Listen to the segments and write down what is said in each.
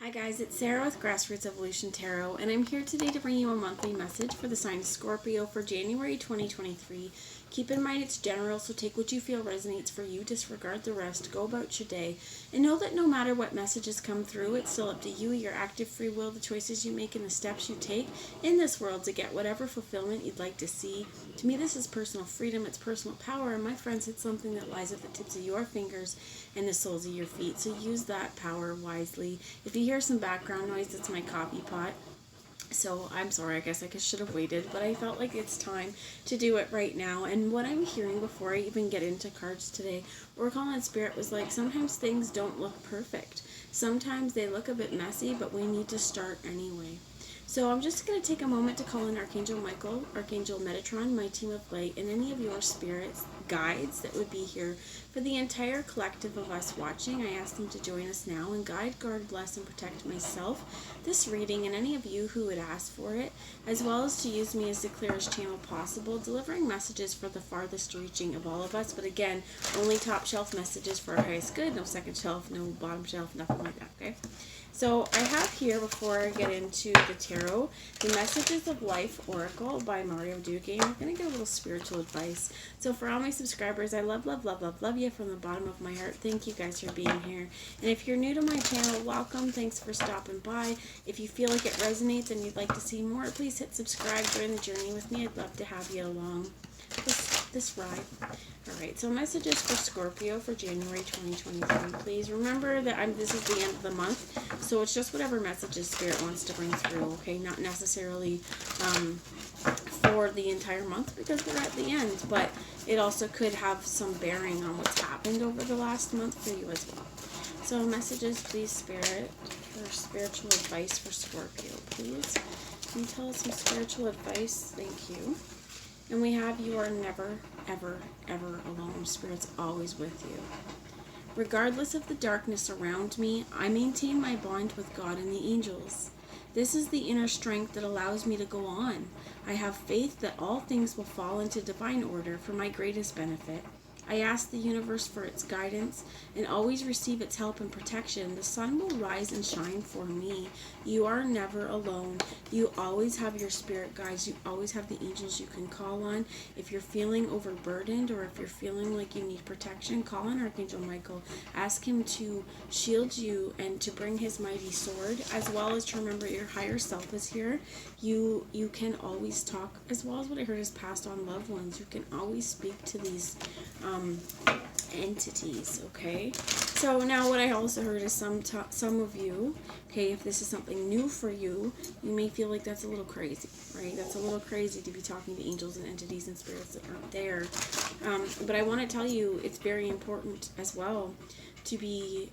Hi guys, it's Sarah with Grassroots Evolution Tarot, and I'm here today to bring you a monthly message for the sign of Scorpio for January 2023. Keep in mind it's general, so take what you feel resonates for you, disregard the rest, go about your day, and know that no matter what messages come through, it's still up to you, your active free will, the choices you make, and the steps you take in this world to get whatever fulfillment you'd like to see. To me, this is personal freedom, it's personal power, and my friends, it's something that lies at the tips of your fingers and the soles of your feet, so use that power wisely. If you hear some background noise, it's my coffee pot. So I'm sorry, I guess I should have waited, but I felt like it's time to do it right now. And what I'm hearing before I even get into cards today, Oracle and Spirit was like, sometimes things don't look perfect. Sometimes they look a bit messy, but we need to start anyway. So I'm just going to take a moment to call in Archangel Michael, Archangel Metatron, my team of light, and any of your spirits, guides that would be here for the entire collective of us watching. I ask them to join us now and guide, guard, bless, and protect myself, this reading, and any of you who would ask for it, as well as to use me as the clearest channel possible, delivering messages for the farthest reaching of all of us. But again, only top shelf messages for our highest good, no second shelf, no bottom shelf, nothing like that, okay? So I have here, before I get into the tarot, the Messages of Life Oracle by Mario Duque. And we're going to get a little spiritual advice. So for all my subscribers, I love you from the bottom of my heart. Thank you guys for being here. And if you're new to my channel, welcome. Thanks for stopping by. If you feel like it resonates and you'd like to see more, please hit subscribe. Join the journey with me. I'd love to have you along this ride. Alright, so messages for Scorpio for January 2023. Please remember that this is the end of the month, so it's just whatever messages Spirit wants to bring through, okay? Not necessarily for the entire month because we're at the end, but it also could have some bearing on what's happened over the last month for you as well. So messages, please, Spirit, for spiritual advice for Scorpio, please. Can you tell us some spiritual advice? Thank you. And we have, you are never, ever, ever alone. Spirit's always with you. Regardless of the darkness around me, I maintain my bond with God and the angels. This is the inner strength that allows me to go on. I have faith that all things will fall into divine order for my greatest benefit. I ask the universe for its guidance and always receive its help and protection. The sun will rise and shine for me. You are never alone. You always have your spirit guides. You always have the angels you can call on. If you're feeling overburdened or if you're feeling like you need protection, call on Archangel Michael. Ask him to shield you and to bring his mighty sword, as well as to remember your higher self is here. You can always talk, as well as what I heard is passed on loved ones. You can always speak to these entities, okay? So now what I also heard is some of you, okay, if this is something new for you, you may feel like that's a little crazy, right? That's a little crazy to be talking to angels and entities and spirits that aren't there. But I want to tell you, it's very important as well to be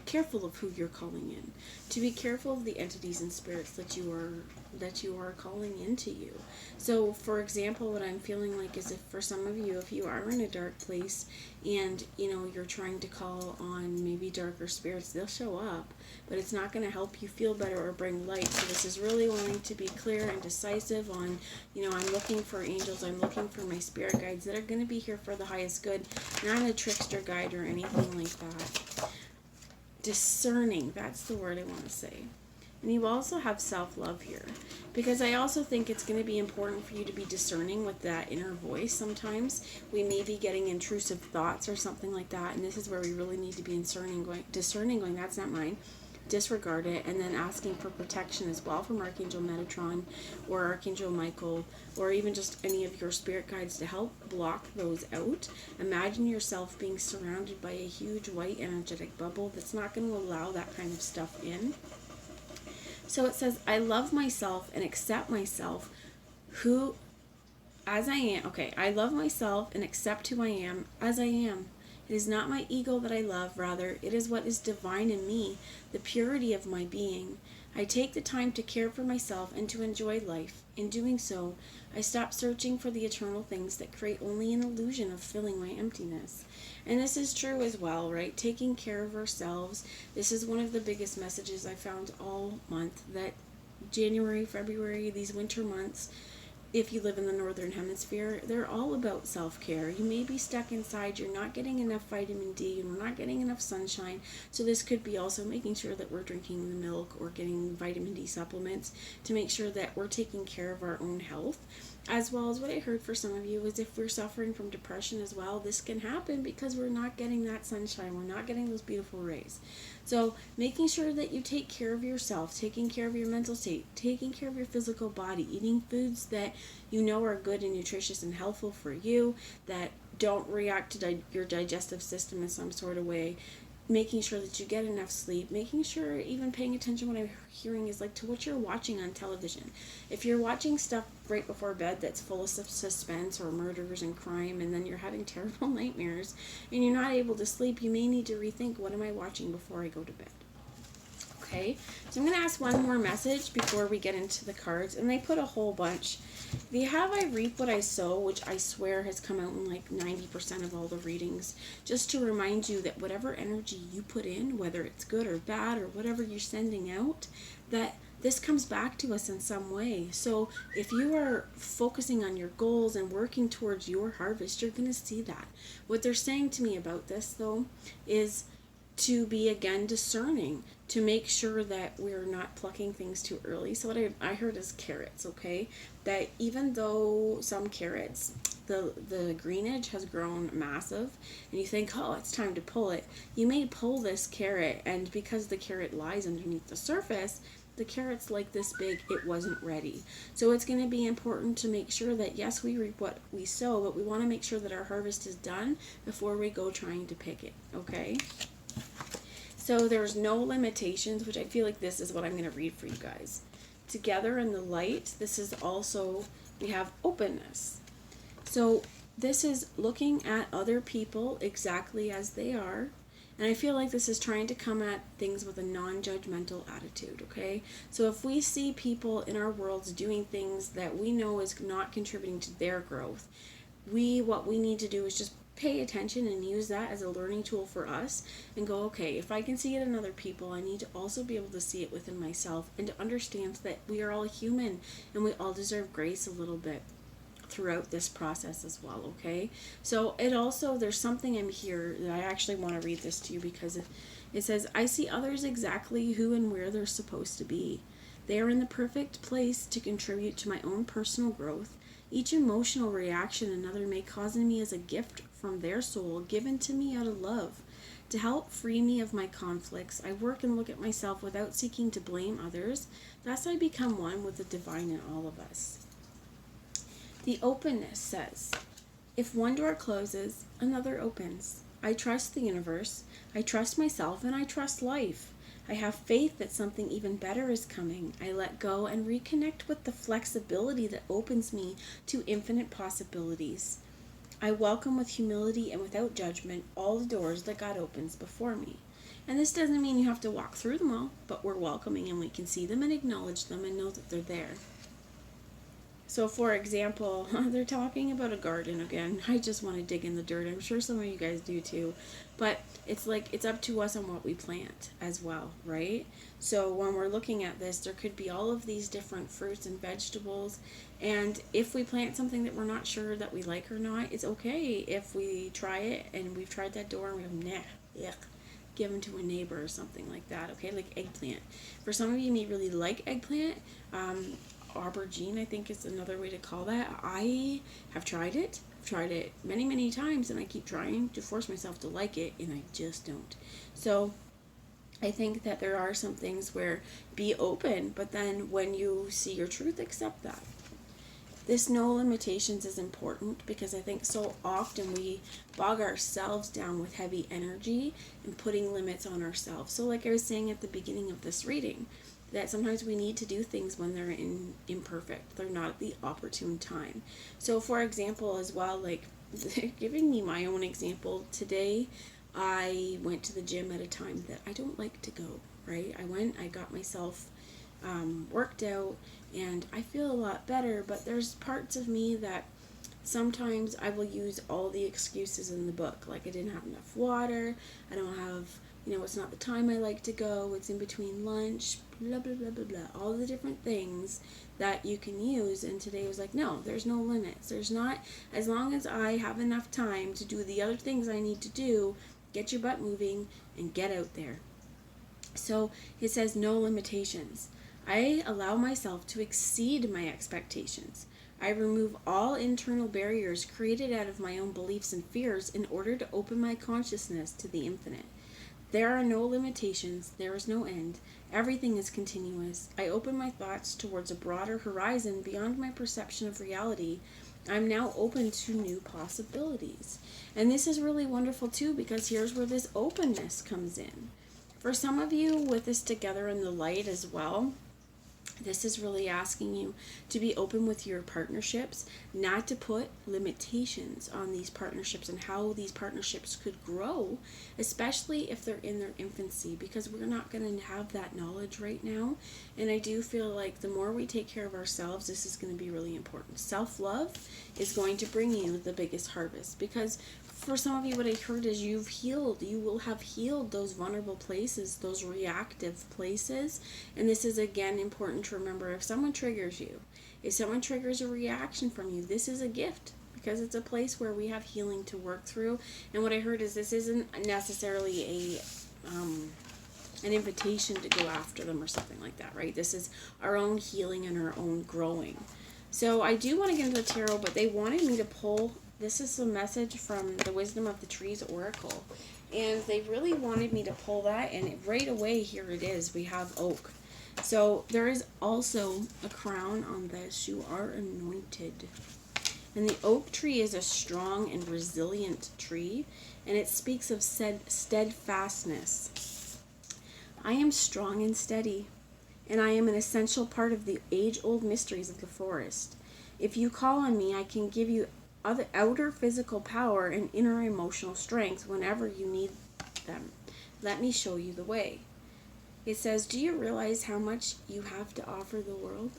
careful of who you're calling in, to be careful of the entities and spirits that you are calling into you. So for example, what I'm feeling like is, if for some of you, if you are in a dark place and you're trying to call on maybe darker spirits, they'll show up, but it's not going to help you feel better or bring light. So this is really wanting to be clear and decisive on, I'm looking for angels, I'm looking for my spirit guides that are going to be here for the highest good, not a trickster guide or anything like that. Discerning, that's the word I want to say. And you also have self-love here, because I also think it's going to be important for you to be discerning with that inner voice. Sometimes we may be getting intrusive thoughts or something like that, and this is where we really need to be discerning, going, that's not mine, disregard it, and then asking for protection as well from Archangel Metatron or Archangel Michael, or even just any of your spirit guides to help block those out. Imagine yourself being surrounded by a huge white energetic bubble that's not going to allow that kind of stuff in. So it says, I love myself and accept myself as I am. Okay, I love myself and accept who I am as I am. It is not my ego that I love, rather, it is what is divine in me, the purity of my being. I take the time to care for myself and to enjoy life. In doing so, I stop searching for the eternal things that create only an illusion of filling my emptiness. And this is true as well, right? Taking care of ourselves. This is one of the biggest messages I found all month, that January, February, these winter months, if you live in the northern hemisphere, they're all about self-care. You may be stuck inside, you're not getting enough vitamin D, and we're not getting enough sunshine. So this could be also making sure that we're drinking the milk or getting vitamin D supplements to make sure that we're taking care of our own health. As well as what I heard for some of you is if we're suffering from depression as well, this can happen because we're not getting that sunshine, we're not getting those beautiful rays. So making sure that you take care of yourself, taking care of your mental state, taking care of your physical body, eating foods that you know are good and nutritious and healthful for you, that don't react to your digestive system in some sort of way, making sure that you get enough sleep, making sure, even paying attention, what I'm hearing is like to what you're watching on television. If you're watching stuff right before bed that's full of suspense or murders and crime, and then you're having terrible nightmares and you're not able to sleep, you may need to rethink, what am I watching before I go to bed? Okay, so I'm going to ask one more message before we get into the cards, and they put a whole bunch. If you have I reap what I sow, which I swear has come out in like 90% of all the readings, just to remind you that whatever energy you put in, whether it's good or bad or whatever you're sending out, that this comes back to us in some way. So if you are focusing on your goals and working towards your harvest, you're going to see that. What they're saying to me about this, though, is to be again discerning, to make sure that we're not plucking things too early. So what I heard is carrots, okay? That even though some carrots, the greenage has grown massive, and you think, oh, it's time to pull it. You may pull this carrot, and because the carrot lies underneath the surface, the carrot's like this big, it wasn't ready. So it's going to be important to make sure that, yes, we reap what we sow, but we want to make sure that our harvest is done before we go trying to pick it, okay? So there's no limitations, which I feel like this is what I'm going to read for you guys. Together in the light, this is also, we have openness. So this is looking at other people exactly as they are. And I feel like this is trying to come at things with a non-judgmental attitude, okay? So if we see people in our worlds doing things that we know is not contributing to their growth, what we need to do is just pay attention and use that as a learning tool for us and go, okay, if I can see it in other people, I need to also be able to see it within myself, and to understand that we are all human and we all deserve grace a little bit throughout this process as well, okay? So it also, there's something in here that I actually want to read this to you, because it says, I see others exactly who and where they're supposed to be. They are in the perfect place to contribute to my own personal growth. Each emotional reaction another may cause in me is a gift from their soul, given to me out of love. To help free me of my conflicts, I work and look at myself without seeking to blame others. Thus I become one with the divine in all of us. The openness says, if one door closes, another opens. I trust the universe, I trust myself, and I trust life. I have faith that something even better is coming. I let go and reconnect with the flexibility that opens me to infinite possibilities. I welcome with humility and without judgment all the doors that God opens before me. And this doesn't mean you have to walk through them all, but we're welcoming and we can see them and acknowledge them and know that they're there. So for example, they're talking about a garden again. I just want to dig in the dirt. I'm sure some of you guys do too. But it's like, it's up to us on what we plant as well, right? So when we're looking at this, there could be all of these different fruits and vegetables. And if we plant something that we're not sure that we like or not, it's okay if we try it and we've tried that door and we go, nah, yuck. Give them to a neighbor or something like that, okay? Like eggplant. For some of you may really like eggplant. Aubergine, I think, is another way to call that. I have tried it. I've tried it many, many times, and I keep trying to force myself to like it, and I just don't. So I think that there are some things where be open, but then when you see your truth, accept that. This no limitations is important, because I think so often we bog ourselves down with heavy energy and putting limits on ourselves. So like I was saying at the beginning of this reading, that sometimes we need to do things when they're imperfect. They're not at the opportune time. So for example as well, like giving me my own example, today I went to the gym at a time that I don't like to go, right? I got myself worked out, and I feel a lot better, but there's parts of me that sometimes I will use all the excuses in the book. Like I didn't have enough water, I don't have it's not the time I like to go, it's in between lunch, blah, blah, blah, blah, blah. All the different things that you can use. And today was like, no, there's no limits. There's not, as long as I have enough time to do the other things I need to do, get your butt moving and get out there. So it says no limitations. I allow myself to exceed my expectations. I remove all internal barriers created out of my own beliefs and fears in order to open my consciousness to the infinite. There are no limitations, there is no end. Everything is continuous. I open my thoughts towards a broader horizon beyond my perception of reality. I'm now open to new possibilities. And this is really wonderful too, because here's where this openness comes in. For some of you, with this together in the light as well, this is really asking you to be open with your partnerships, not to put limitations on these partnerships and how these partnerships could grow, especially if they're in their infancy, because we're not going to have that knowledge right now. And I do feel like the more we take care of ourselves, this is going to be really important. Self-love is going to bring you the biggest harvest, because for some of you, what I heard is you will have healed those vulnerable places, those reactive places. And this is, again, important to remember. If someone triggers you, if someone triggers a reaction from you, this is a gift, because it's a place where we have healing to work through. And what I heard is this isn't necessarily an invitation to go after them or something like that, right? This is our own healing and our own growing. So I do want to get into the tarot, but they wanted me to pull. This is a message from the Wisdom of the Trees Oracle. And they really wanted me to pull that. And right away, here it is. We have oak. So there is also a crown on this. You are anointed. And the oak tree is a strong and resilient tree. And it speaks of steadfastness. I am strong and steady. And I am an essential part of the age-old mysteries of the forest. If you call on me, I can give you outer physical power and inner emotional strength whenever you need them. Let me show you the way. It says, do you realize how much you have to offer the world?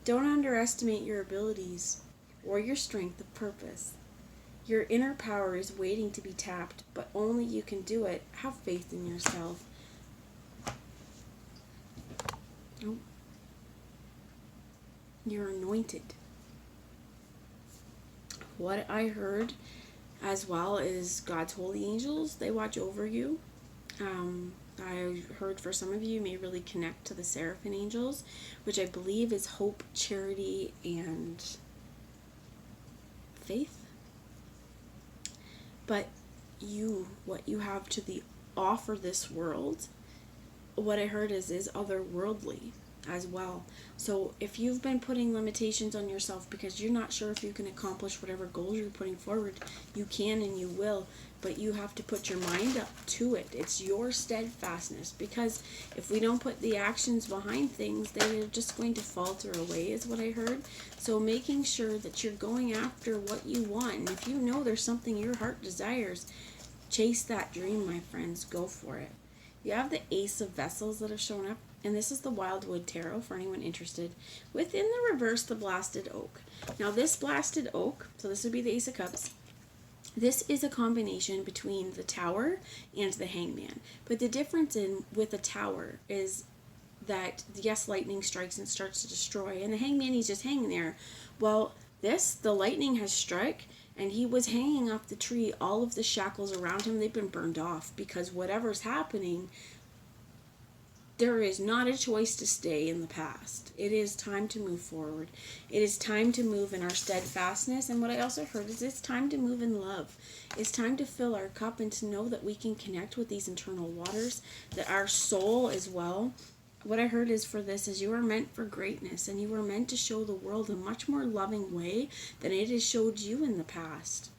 Don't underestimate your abilities or your strength of purpose. Your inner power is waiting to be tapped, but only you can do it. Have faith in yourself. Oh. You're anointed. What I heard as well is God's holy angels, they watch over you. I heard for some of you may really connect to the seraphim angels, which I believe is hope, charity, and faith. But what you have to offer this world, what I heard is otherworldly as well. So if you've been putting limitations on yourself because you're not sure if you can accomplish whatever goals you're putting forward, you can and you will, but you have to put your mind up to it. It's your steadfastness, because if we don't put the actions behind things, they're just going to falter away, is what I heard. So making sure that you're going after what you want, and if you know there's something your heart desires, chase that dream, my friends. Go for it. You have the Ace of Vessels that have shown up, and this is the Wildwood Tarot for anyone interested. Within the reverse, the Blasted Oak. Now this Blasted Oak, so this would be the Ace of Cups, this is a combination between the Tower and the Hangman. But the difference with the Tower is that, yes, lightning strikes and starts to destroy, and the Hangman, he's just hanging there. Well, the lightning has struck, and he was hanging off the tree. All of the shackles around him, they've been burned off, because whatever's happening, there is not a choice to stay in the past. It is time to move forward. It is time to move in our steadfastness. And what I also heard is it's time to move in love. It's time to fill our cup and to know that we can connect with these internal waters, that our soul as well. What I heard is for this is you are meant for greatness, and you are meant to show the world a much more loving way than it has showed you in the past.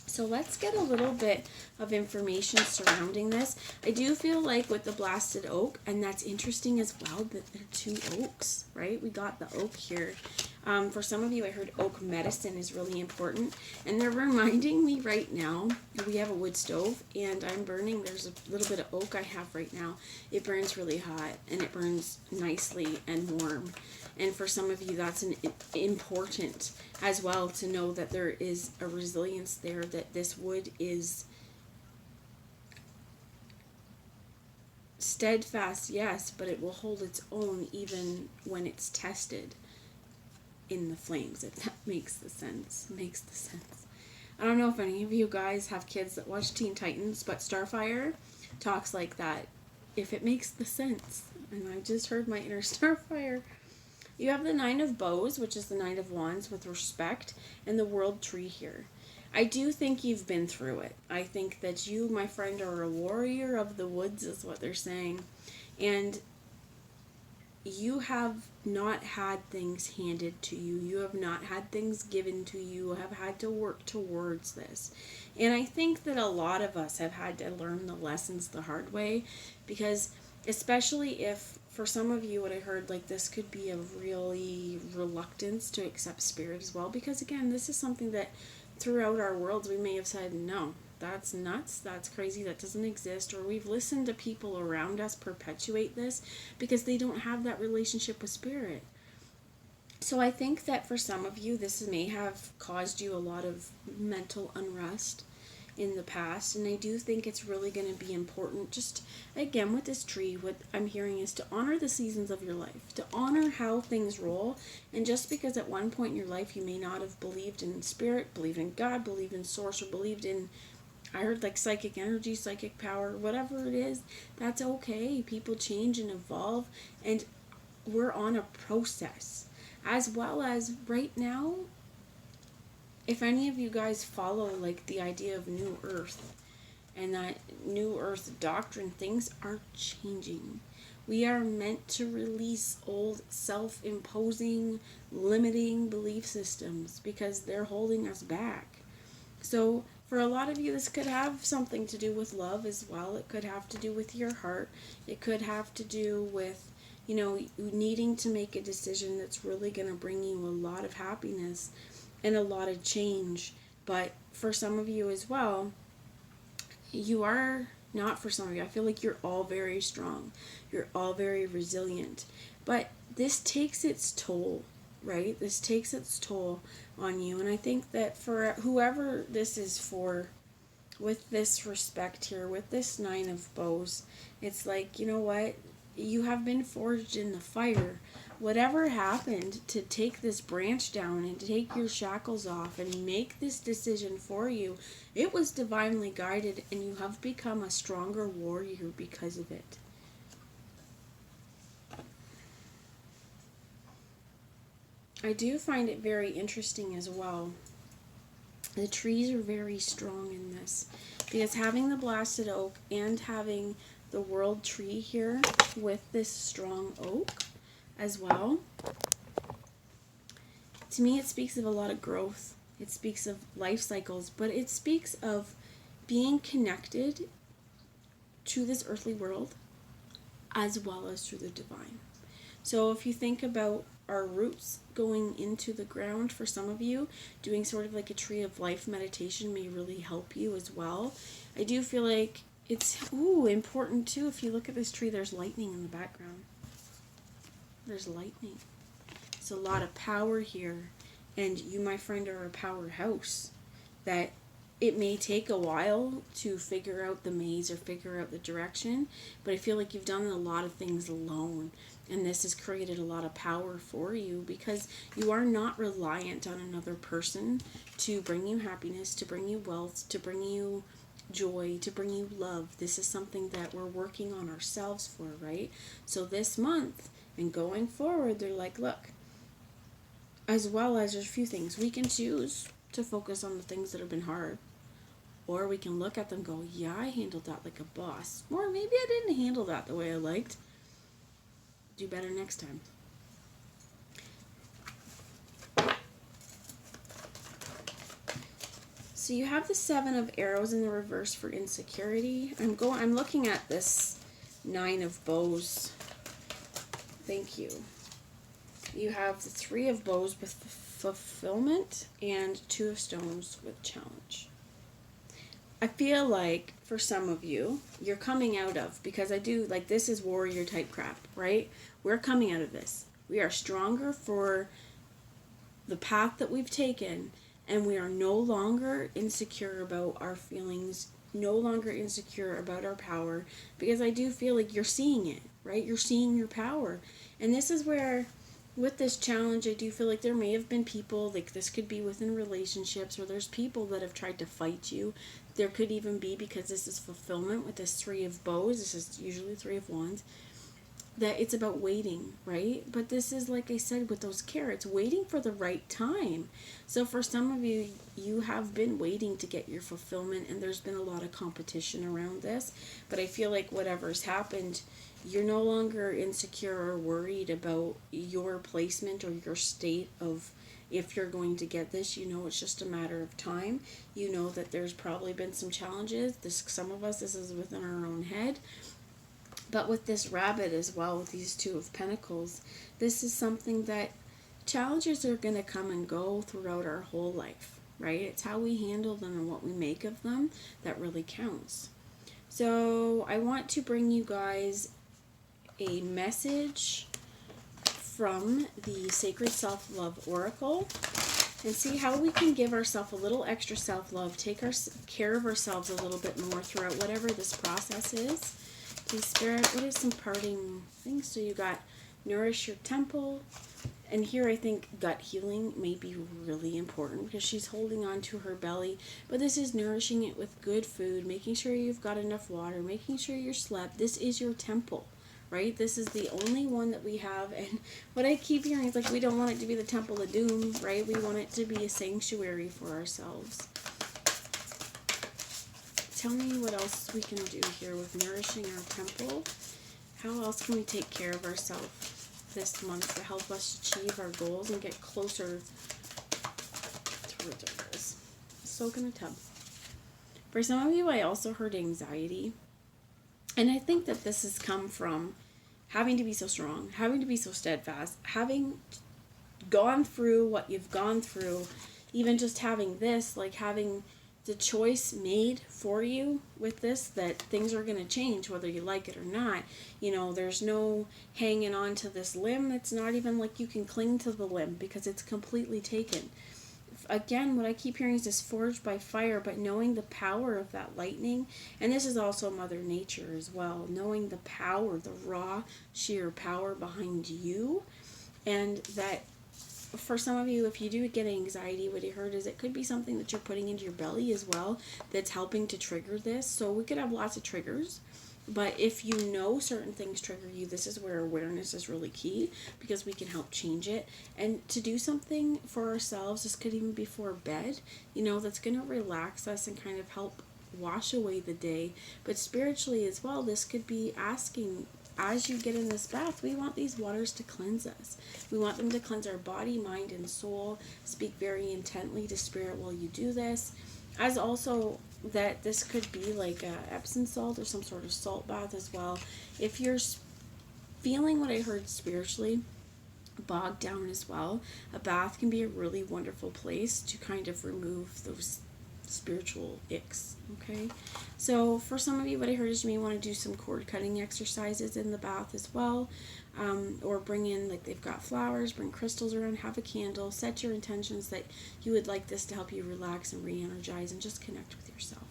So let's get a little bit of information surrounding this. I do feel like with the Blasted Oak, and that's interesting as well, that they're two oaks, right? We got the oak here. For some of you, I heard oak medicine is really important. And they're reminding me right now, we have a wood stove, and I'm burning, there's a little bit of oak I have right now. It burns really hot, and it burns nicely and warm. And for some of you, that's important as well to know that there is a resilience there, that this wood is steadfast, yes, but it will hold its own even when it's tested in the flames, if that makes the sense. I don't know if any of you guys have kids that watch Teen Titans, but Starfire talks like that, if it makes the sense. And I just heard my inner Starfire. You have the Nine of Bows, which is the Knight of Wands with respect, and the World Tree here. I do think you've been through it. I think that you, my friend, are a warrior of the woods, is what they're saying. And you have not had things handed to you. You have not had things given to you. You have had to work towards this. And I think that a lot of us have had to learn the lessons the hard way, because especially if, for some of you, what I heard, like, this could be a really reluctance to accept spirit as well, because again, this is something that throughout our worlds we may have said, no, that's nuts, that's crazy, that doesn't exist, or we've listened to people around us perpetuate this because they don't have that relationship with spirit. So I think that for some of you, this may have caused you a lot of mental unrest in the past, and I do think it's really going to be important, just again with this tree, what I'm hearing is to honor the seasons of your life, to honor how things roll. And just because at one point in your life you may not have believed in spirit, believed in God, believed in source, or believed in, I heard like psychic energy, psychic power, whatever it is, that's okay. People change and evolve, and we're on a process. As well as right now, if any of you guys follow like the idea of New Earth and that New Earth doctrine, things are changing. We are meant to release old self-imposing, limiting belief systems because they're holding us back. So for a lot of you, this could have something to do with love as well. It could have to do with your heart. It could have to do with, you know, needing to make a decision that's really going to bring you a lot of happiness and a lot of change. But for some of you as well, you are not, for some of you, I feel like you're all very strong. You're all very resilient. But this takes its toll, right? This takes its toll on you. And I think that for whoever this is for, with this respect here, with this Nine of Bows, it's like, you know what? You have been forged in the fire. Whatever happened to take this branch down and take your shackles off and make this decision for you, it was divinely guided, and you have become a stronger warrior because of it. I do find it very interesting as well. The trees are very strong in this, because having the blasted oak and having the world tree here with this strong oak as well, to me it speaks of a lot of growth. It speaks of life cycles, but it speaks of being connected to this earthly world as well as through the divine. So if you think about our roots going into the ground, for some of you, doing sort of like a tree of life meditation may really help you as well. I do feel like it's important too. If you look at this tree, there's lightning in the background. There's lightning. It's a lot of power here. And you, my friend, are a powerhouse. That it may take a while to figure out the maze or figure out the direction, but I feel like you've done a lot of things alone. And this has created a lot of power for you, because you are not reliant on another person to bring you happiness, to bring you wealth, to bring you joy, to bring you love. This is something that we're working on ourselves for, right? So this month and going forward, they're like, look, as well as there's a few things. We can choose to focus on the things that have been hard, or we can look at them and go, yeah, I handled that like a boss, or maybe I didn't handle that the way I liked. Do better next time. So you have the Seven of Arrows in the reverse for insecurity. I'm looking at this Nine of Bows. Thank you. You have the Three of Bows with fulfillment and Two of Stones with challenge. I feel like for some of you, you're coming out of, because I do, like, this is warrior type crap, right? We're coming out of this. We are stronger for the path that we've taken, and we are no longer insecure about our feelings no longer insecure about our power, because I do feel like you're seeing it, right? You're seeing your power. And this is where, with this challenge, I do feel like there may have been people, like this could be within relationships, where there's people that have tried to fight you. There could even be, because this is fulfillment with this Three of Bows, this is usually Three of Wands, that it's about waiting, right? But this is, like I said, with those carrots, waiting for the right time. So for some of you, you have been waiting to get your fulfillment, and there's been a lot of competition around this. But I feel like whatever's happened, you're no longer insecure or worried about your placement or your state of if you're going to get this. You know it's just a matter of time. You know that there's probably been some challenges. Some of us, this is within our own head. But with this rabbit as well, with these Two of Pentacles, this is something that challenges are going to come and go throughout our whole life, right? It's how we handle them and what we make of them that really counts. So I want to bring you guys a message from the Sacred Self-Love Oracle and see how we can give ourselves a little extra self-love, take care of ourselves a little bit more throughout whatever this process is. Please, Spirit, what is some parting things? So you got nourish your temple. And here I think gut healing may be really important, because she's holding on to her belly. But this is nourishing it with good food, making sure you've got enough water, making sure you're slept. This is your temple, right? This is the only one that we have. And what I keep hearing is like, we don't want it to be the temple of doom, right? We want it to be a sanctuary for ourselves. Tell me what else we can do here with nourishing our temple. How else can we take care of ourselves this month to help us achieve our goals and get closer towards our goals? Soak in a tub. For some of you, I also heard anxiety. And I think that this has come from having to be so strong, having to be so steadfast, having gone through what you've gone through, even just having this, like having the choice made for you with this, that things are going to change whether you like it or not. You know, there's no hanging on to this limb. It's not even like you can cling to the limb because it's completely taken. Again, what I keep hearing is this forged by fire, but knowing the power of that lightning, and this is also Mother Nature as well, knowing the power, the raw, sheer power behind you, and that for some of you, if you do get anxiety, what I heard is it could be something that you're putting into your belly as well that's helping to trigger this. So we could have lots of triggers, but if you know certain things trigger you, this is where awareness is really key, because we can help change it. And to do something for ourselves, this could even be before bed, you know, that's going to relax us and kind of help wash away the day. But spiritually as well, this could be asking, as you get in this bath, we want these waters to cleanse us. We want them to cleanse our body, mind, and soul. Speak very intently to Spirit while you do this. As also that this could be like a Epsom salt or some sort of salt bath as well. If you're feeling what I heard spiritually, bogged down as well, a bath can be a really wonderful place to kind of remove those spiritual icks. Okay, so for some of you, what I heard is you may want to do some cord cutting exercises in the bath as well, or bring in, like they've got flowers, bring crystals around, have a candle, set your intentions that you would like this to help you relax and re-energize and just connect with yourself.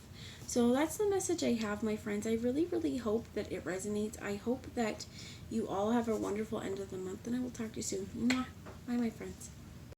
So that's the message I have, my friends. I really hope that it resonates. I hope that you all have a wonderful end of the month, and I will talk to you soon. Mwah. Bye, my friends.